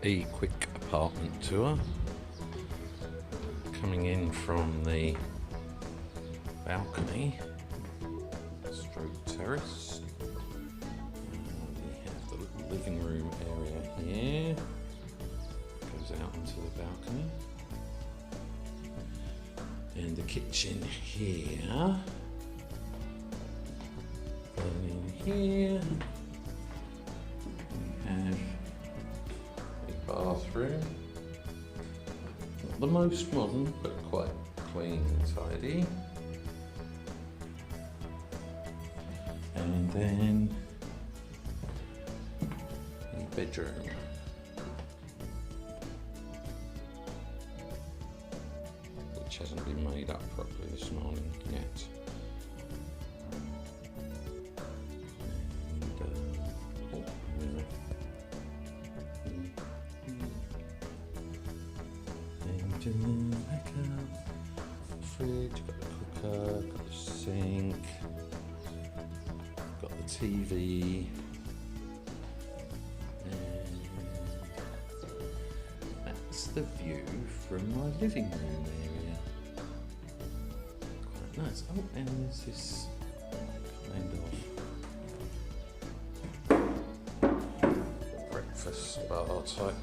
a quick apartment tour. Coming in from the balcony, stroke terrace. We have the little living room area here. Goes out into the balcony. And the kitchen here. And in here we have a bathroom. Not the most modern, but quite clean and tidy. And then a bedroom. Which hasn't been made up properly this morning yet. Back up, fridge, got the cooker, got the sink, got the TV, and that's the view from my living room area. Quite nice. Oh, and there's this kind of breakfast bar type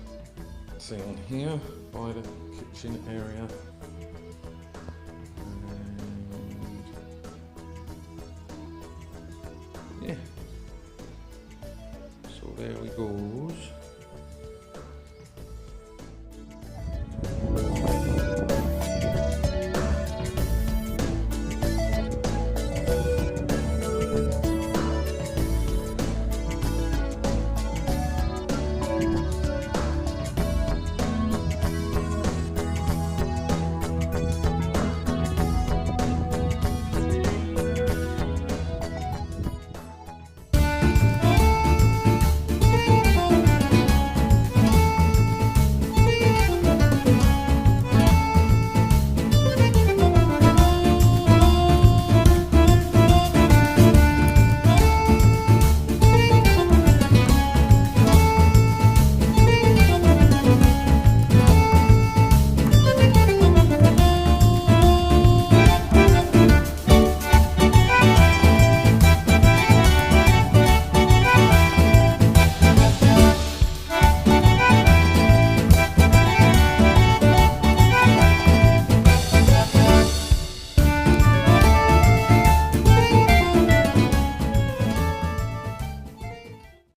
thing here by the kitchen area. And yeah, so there we goes.